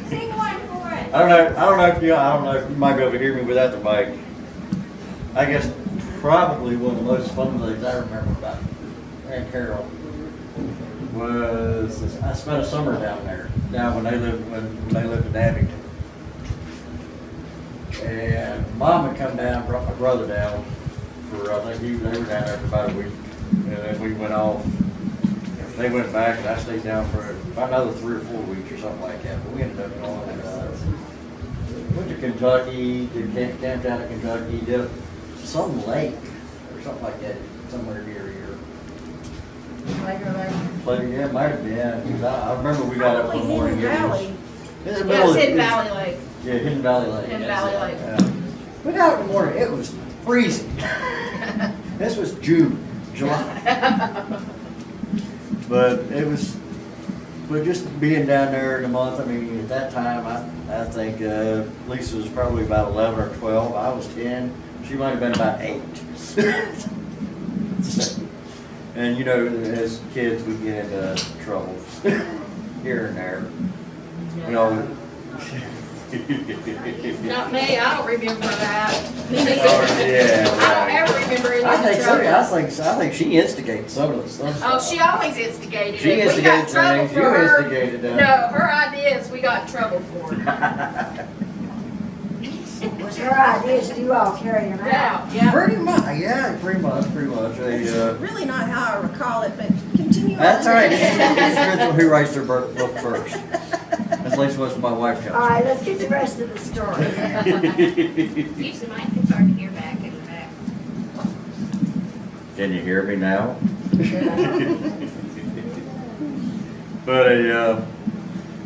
Sing one for it. I don't know if you might be able to hear me without the mic. I guess probably one of the most fun things I remember about Aunt Carole was I spent a summer down there, when they lived in Abington. And Mom had come down, brought my brother down for, I think they were down there for about a week. And then we went off. They went back and I stayed down for about another 3 or 4 weeks or something like that. But we ended up going and went to Kentucky, camped out in Kentucky, did some lake or something like that, somewhere near here. Yeah, it might have been. 'Cause I remember we got up one morning. Valley. It was Hidden Valley Lake. Yeah, Hidden Valley Lake. Hidden Valley Lake. We got up in the morning. It was freezing. This was July. But it was, but just being down there in a month, I mean, at that time, I think Lisa was probably about 11 or 12. I was 10. She might have been about 8. And you know, as kids, we get into trouble here and there. You know. Not me, I don't remember that. Me neither. Yeah, right. I don't ever remember any I think trouble. I think she instigated some of the stuff. Oh, she always instigated She it. We instigated got trouble things. for You her. instigated them. No, her ideas, we got in trouble for. It was her idea to do all carry them out. Yeah. Pretty much, pretty much. Really not how I recall it, but continue on. That's all right. It depends on who writes their book first. That's at least what my wife tells All me. right, let's get the rest of the story. Use the mic, it's hard to hear back in the back. Can you hear me now? But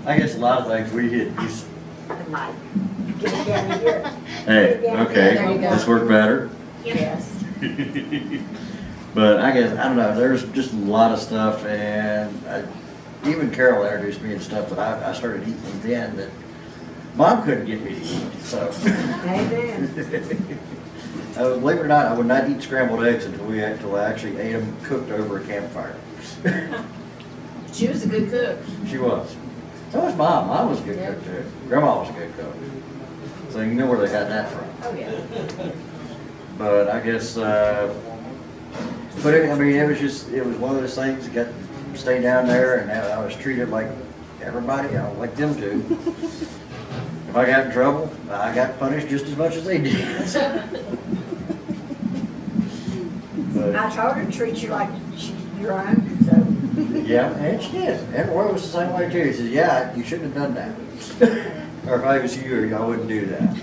I guess a lot of things we hit. The mic. Get it down here. Hey, okay, There you go. this worked better. Yes. But I guess, I don't know, there's just a lot of stuff, and even Carole introduced me to stuff that I started eating then that Mom couldn't get me to eat, so. Amen. Believe it or not, I would not eat scrambled eggs until I actually ate them cooked over a campfire. She was a good cook. She was. So was Mom. Mom was a good cook too. Grandma was a good cook. So you know where they got that from. Oh, yeah. But I guess, I mean, it was one of those things that got to stay down there, and I was treated like everybody, like them too. If I got in trouble, I got punished just as much as they did. But, I told her to treat you like your own, so. yeah, and she did. And Roy was the same way too. He said, yeah, you shouldn't have done that. Or if I was you, I wouldn't do that.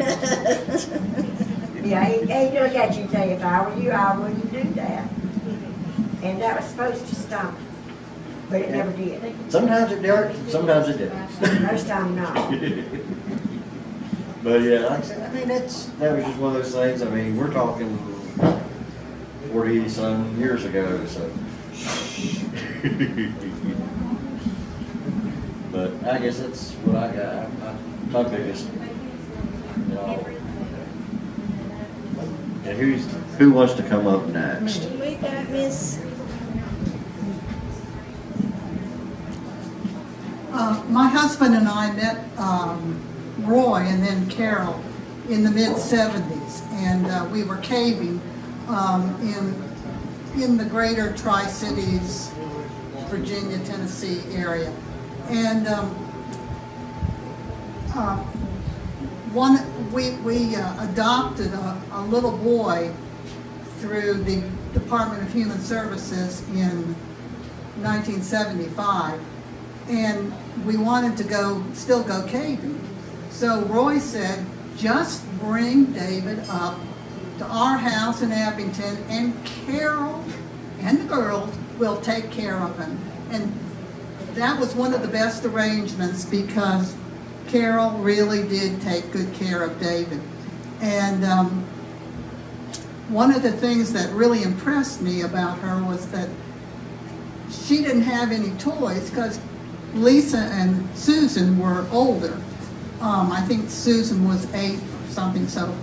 Yeah, he'd look at you and say, if I were you, I wouldn't do that. And that was supposed to stop, but it never did. Sometimes it did, sometimes it didn't. Most time not. But yeah, like I said, I mean, that was just one of those things. I mean, we're talking 40-some years ago, so. But I guess that's what I got. My biggest, you know. And who wants to come up next? We got Miss. My husband and I met Roy and then Carole in the mid-70s, and we were caving in the greater Tri-Cities, Virginia, Tennessee area. And we adopted a little boy through the Department of Human Services in 1975, and we wanted to still go caving. So Roy said, just bring David up to our house in Abington, and Carole and the girls will take care of him. And that was one of the best arrangements, because Carole really did take good care of David. And one of the things that really impressed me about her was that she didn't have any toys, because Lisa and Susan were older. I think Susan was 8 or something, so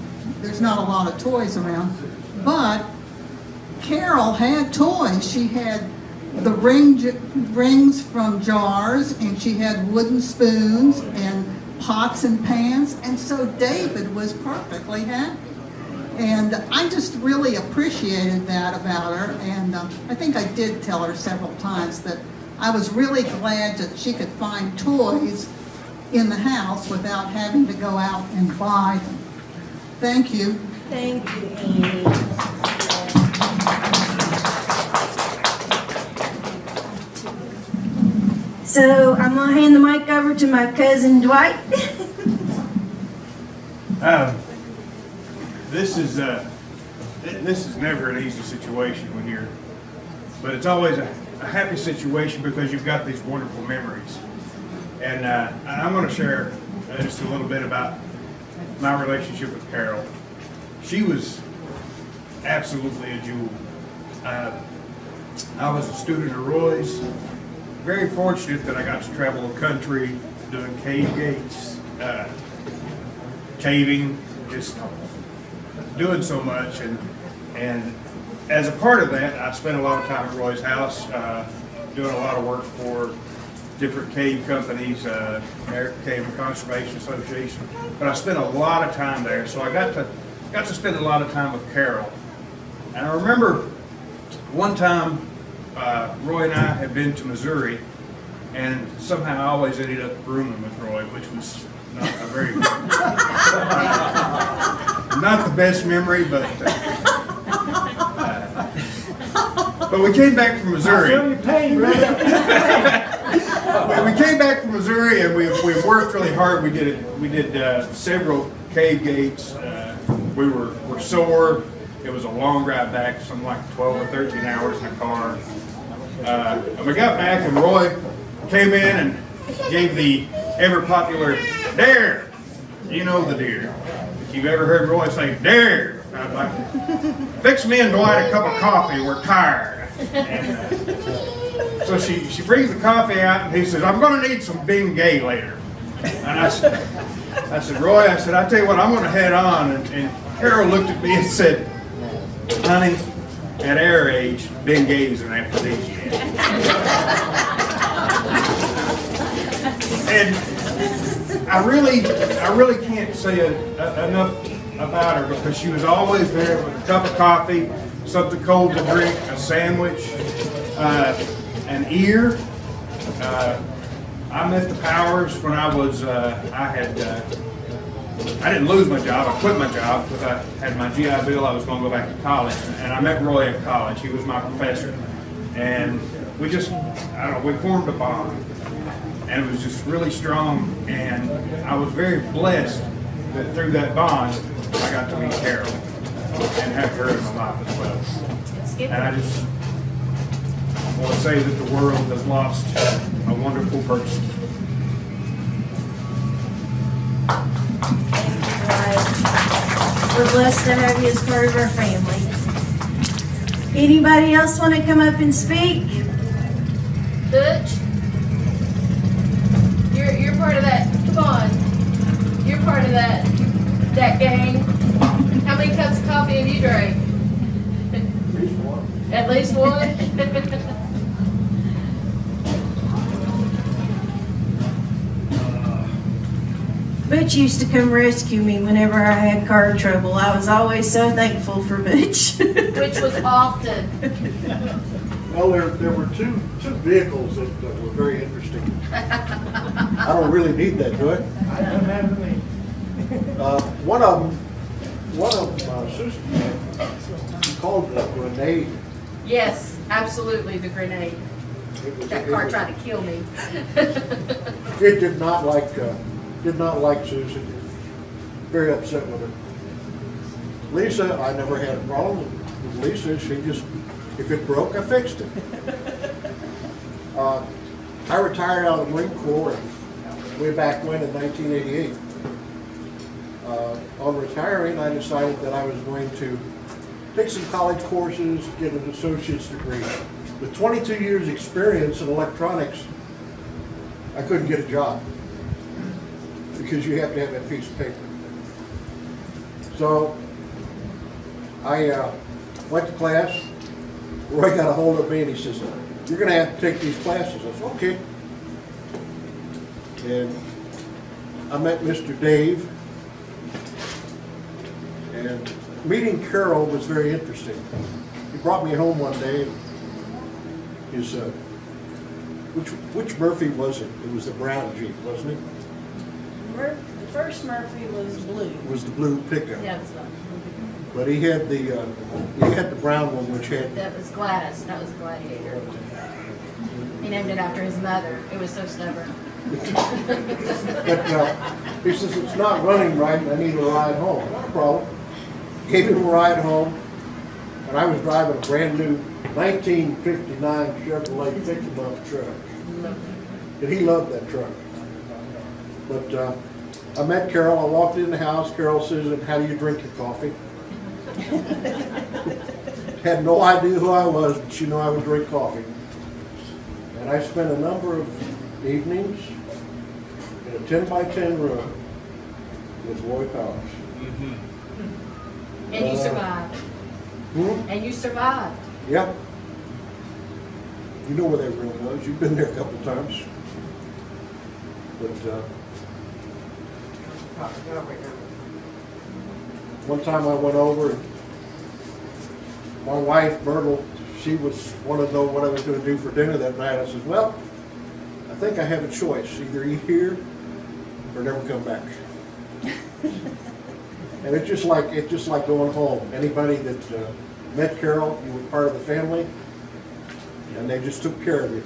there's not a lot of toys around. But Carole had toys. She had the rings from jars, and she had wooden spoons and pots and pans, and so David was perfectly happy. And I just really appreciated that about her, and I think I did tell her several times that I was really glad that she could find toys in the house without having to go out and buy them. Thank you. Thank you, Amy. So I'm gonna hand the mic over to my cousin Dwight. This is never an easy situation when you're, but it's always a happy situation because you've got these wonderful memories. And I'm going to share just a little bit about my relationship with Carole. She was absolutely a jewel. I was a student at Roy's. Very fortunate that I got to travel the country doing cave gates, caving, just doing so much. And as a part of that, I spent a lot of time at Roy's house, doing a lot of work for different cave companies, American Cave and Conservation Association. But I spent a lot of time there, so I got to spend a lot of time with Carole. And I remember one time Roy and I had been to Missouri, and somehow I always ended up rooming with Roy, which was not a very not the best memory, but we came back from Missouri. We came back from Missouri, and we worked really hard. We did several cave gates. We were sore. It was a long drive back, something like 12 or 13 hours in a car. And we got back, and Roy came in and gave the ever popular dare. You know the dare. If you've ever heard Roy say dare, I'd like to fix me and Dwight a cup of coffee. We're tired. And, so she brings the coffee out, and he says, "I'm going to need some Bengay later." And I said, "Roy," I tell you what, I'm going to head on. And Carole looked at me and said, "Honey, at our age, Bengay is an aphrodisiac." And I really can't say enough about her, because she was always there with a cup of coffee, something cold to drink, a sandwich, an ear. I met the Powers when I was, I didn't lose my job, I quit my job because I had my GI Bill, I was going to go back to college, and I met Roy at college. He was my professor, and we formed a bond, and it was just really strong, and I was very blessed that through that bond, I got to meet Carole and have her in my life as well. And I just want to say that the world has lost a wonderful person. We're blessed to have you as part of our family. Anybody else want to come up and speak? Butch, you're part of that. Come on, you're part of that gang. How many cups of coffee have you drank? At least one. Butch used to come rescue me whenever I had car trouble. I was always so thankful for Butch. Which was often. Well, there were two vehicles that were very interesting. I don't really need that, do I? One of them, Susan, called it a grenade. Yes, absolutely, the grenade. That car tried to kill me. It did not like Susan. Very upset with her. Lisa, I never had a problem with Lisa. She just, if it broke, I fixed it. I retired out of the Marine Corps way back when in 1988. On retiring, I decided that I was going to take some college courses, get an associate's degree. With 22 years experience in electronics, I couldn't get a job because you have to have that piece of paper. So I went to class, Roy got a hold of me and he says, "You're gonna have to take these classes." I said, "Okay." And I met Mr. Dave, and meeting Carole was very interesting. He brought me home one day. His which Murphy was it? It was the brown Jeep, wasn't it? The first Murphy was blue. It was the blue pickup. Yeah, that's fine. But he had the brown one, which had. That was Gladys. That was Gladiator. He named it after his mother. It was so stubborn. But he says, "It's not running right and I need a ride home." Not a problem. Gave him a ride home, and I was driving a brand new 1959 Chevrolet pickup truck. And he loved that truck. But I met Carole. I walked in the house. Carole says, "And how do you drink your coffee?" Had no idea who I was, but she knew I would drink coffee. And I spent a number of evenings in a 10-by-10 room with Roy Powers. And you survived. And you survived. Yep. You know where that room was. You've been there a couple times. But one time I went over, and my wife, Myrtle, she wanted to know what I was going to do for dinner that night. I said, "Well, I think I have a choice. Either eat here or never come back." And it's just like going home. Anybody that met Carole, you were part of the family, and they just took care of you.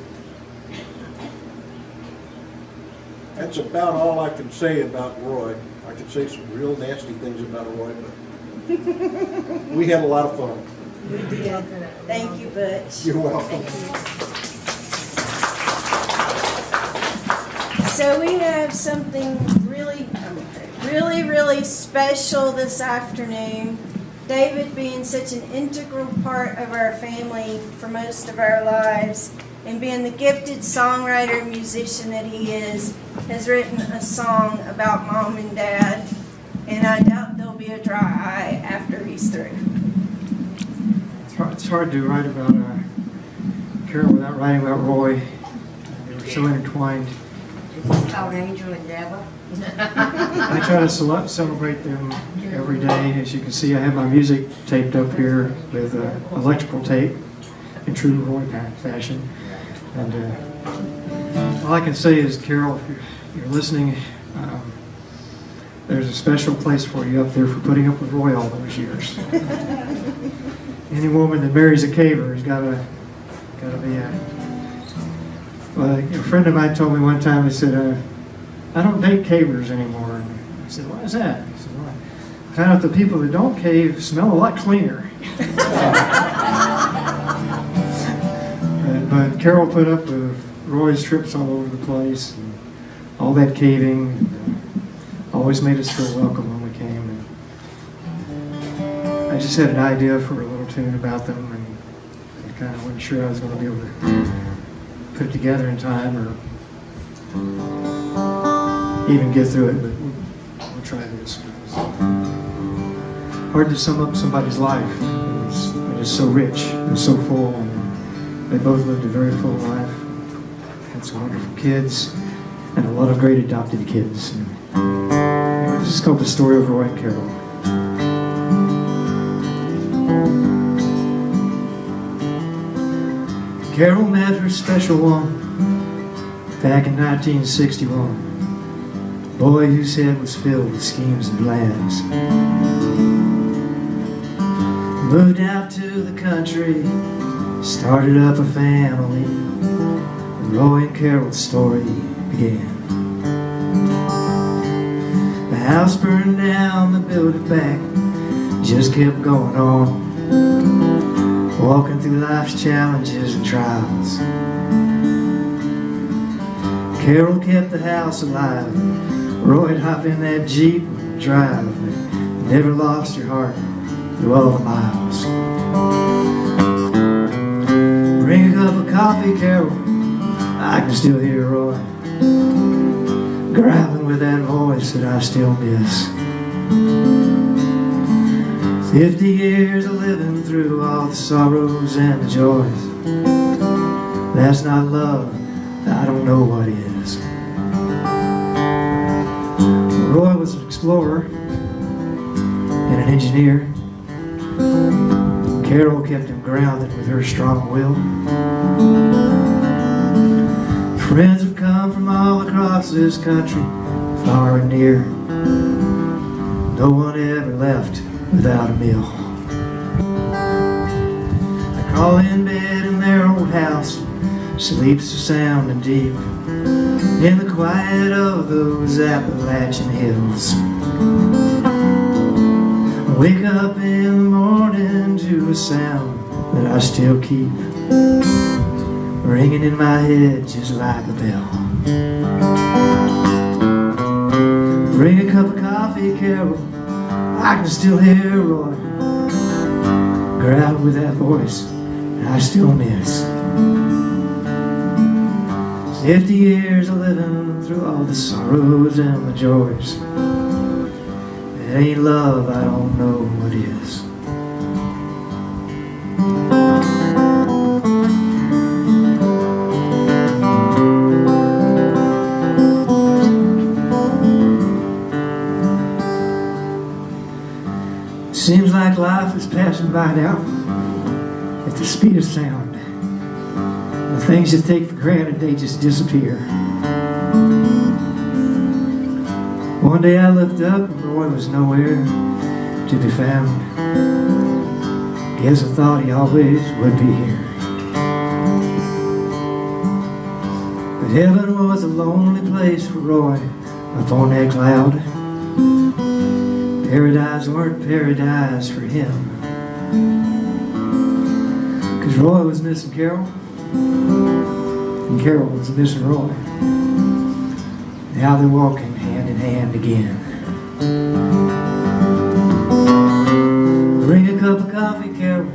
That's about all I can say about Roy. I could say some real nasty things about Roy, but we had a lot of fun. We did. Thank you, Butch. You're welcome. So we have something really special this afternoon. David, being such an integral part of our family for most of our lives, and being the gifted songwriter and musician that he is, has written a song about Mom and Dad, and I doubt there'll be a dry eye after he's through. It's hard to write about Carole without writing about Roy. They were so intertwined. It's called Angel and Devil. I try to celebrate them every day. As you can see, I have my music taped up here with electrical tape in true Roy fashion. And all I can say is, Carole, if you're listening, there's a special place for you up there for putting up with Roy all those years. Any woman that marries a caver has got to be a... Well, a friend of mine told me one time, he said, "I don't date cavers anymore." And I said, "Why is that?" He said, "Well, I found out the people that don't cave smell a lot cleaner." But Carole put up with Roy's trips all over the place, and all that caving, and always made us feel welcome when we came. And I just had an idea for a little tune about them, and I kind of wasn't sure I was going to be able to put it together in time or even get through it, but we'll try this. Hard to sum up somebody's life. It is so rich and so full, and they both lived a very full life. Had some wonderful kids and a lot of great adopted kids. This is called The Story of Roy and Carole. Carole met her special one back in 1961. Boy whose head was filled with schemes and plans. Moved out to the country, started up a family, and Roy and Carole's story began. The house burned down, the building back just kept going on, walking through life's challenges and trials. Carole kept the house alive. Roy'd hop in that Jeep and drive, but never lost her heart through all the miles. Bring a cup of coffee, Carole. I can still hear Roy growling with that voice that I still miss. 50 years of living through all the sorrows and the joys. That's not love, I don't know what is. Roy was an explorer and an engineer. Carole kept him grounded with her strong will. Friends have come from all across this country, far and near. No one ever left without a meal. They crawl in bed in their old house, sleep so sound and deep, in the quiet of those Appalachian hills. I wake up in the morning to a sound that I still keep ringing in my head just like a bell. Bring a cup of coffee, Carole, I can still hear Roy growl with that voice I still miss. 50 years of living through all the sorrows and the joys. It ain't love, I don't know what is. Seems like life is passing by now at the speed of sound. The things you take for granted, they just disappear. One day I looked up and Roy was nowhere to be found. Guess I thought he always would be here. But heaven was a lonely place for Roy up on that cloud. Paradise weren't paradise for him, 'cause Roy was missing Carole, and Carole was missing Roy. Now they're walking hand in hand again. Bring a cup of coffee, Carole,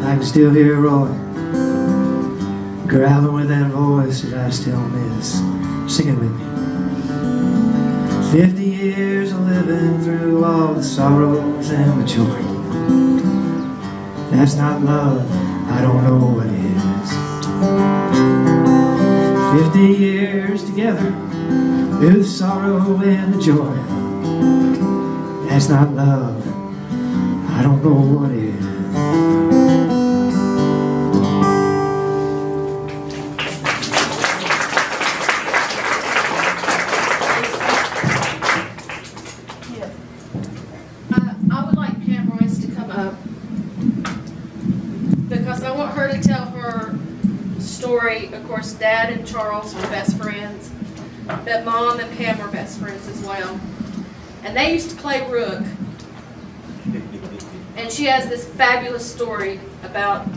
I can still hear Roy growling with that voice that I still miss. Sing it with me. 50 years of living through all the sorrows and the joy. That's not love, I don't know what is. 50 years together through the sorrow and the joy. That's not love, I don't know what is. I would like Pam Royce to come up because I want her to tell her story. Of course, Dad and Charles were best friends, but Mom and Pam were best friends as well. And they used to play rook. And she has this fabulous story about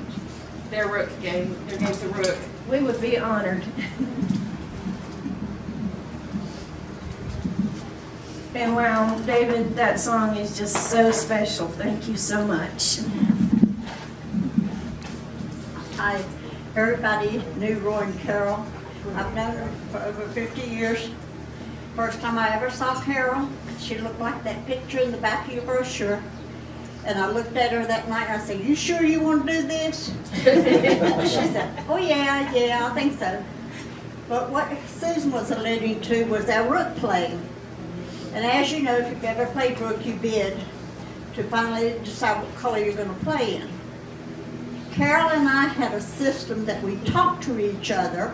their rook game, their games of rook. We would be honored. And wow, David, that song is just so special. Thank you so much. Everybody knew Roy and Carole. I've known her for over 50 years. First time I ever saw Carole, she looked like that picture in the back of your brochure. And I looked at her that night and I said, "You sure you want to do this?" She said, "Oh yeah, I think so." But what Susan was alluding to was our rook playing. And as you know, if you've ever played rook, you bid to finally decide what color you're going to play in. Carole and I had a system that we talked to each other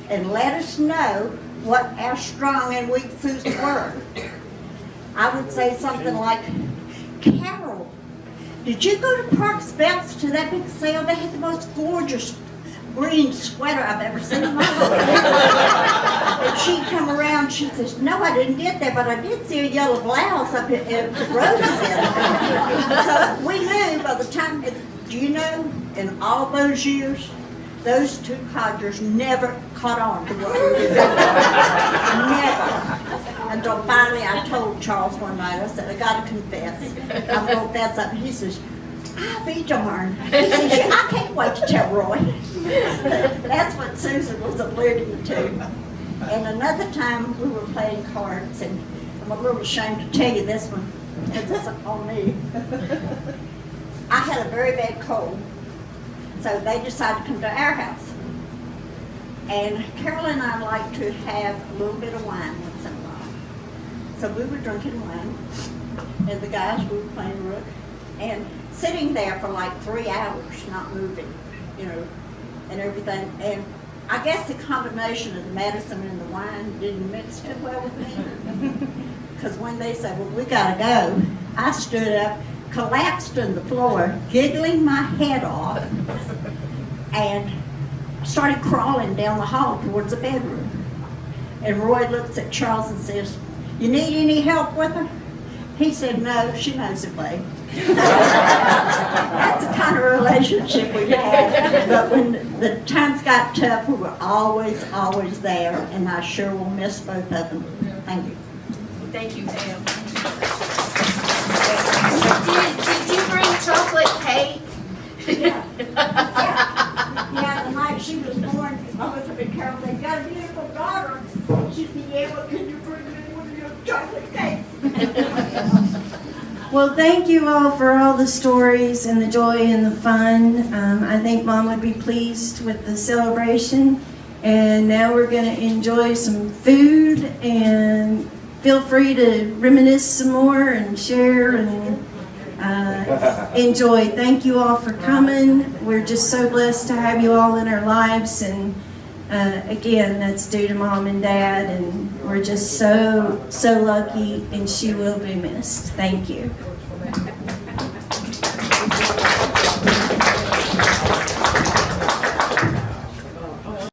and let us know what our strong and weak suits were. I would say something like, "Carole, did you go to Parks Belts to that big sale? They had the most gorgeous green sweater I've ever seen in my life." And she'd come around, she says, "No, I didn't get that, but I did see a yellow blouse up at Roses in it." So we knew by the time, do you know, in all those years, those two codgers never caught on to what we were doing. Never. Until finally I told Charles one night, I said, "I gotta confess. I'm gonna fess up." He says, "I'll be darned." He says, "I can't wait to tell Roy." That's what Susan was alluding to. And another time we were playing cards, and I'm a little ashamed to tell you this one. because it's on me. I had a very bad cold, so they decided to come to our house. And Carole and I like to have a little bit of wine once in a while. So we were drinking wine, and the guys were playing rook, and sitting there for like 3 hours, not moving, you know, and everything. And I guess the combination of the medicine and the wine didn't mix too well with me. Because when they said, well, we gotta go, I stood up, collapsed on the floor, giggling my head off, and started crawling down the hall towards the bedroom. And Roy looks at Charles and says, you need any help with her? He said, no, she knows the way. That's the kind of relationship we had. But when the times got tough, we were always there, and I sure will miss both of them. Thank you. Thank you, Pam. Did you bring chocolate cake? Yeah, the night she was born, I was up in Carole, they got a beautiful daughter. She said, yeah, well, can you bring me one of your chocolate cakes? Well, thank you all for all the stories and the joy and the fun. I think Mom would be pleased with the celebration. And now we're going to enjoy some food, and feel free to reminisce some more and share and enjoy. Thank you all for coming. We're just so blessed to have you all in our lives. And again, that's due to Mom and Dad. And we're just so lucky, and she will be missed. Thank you.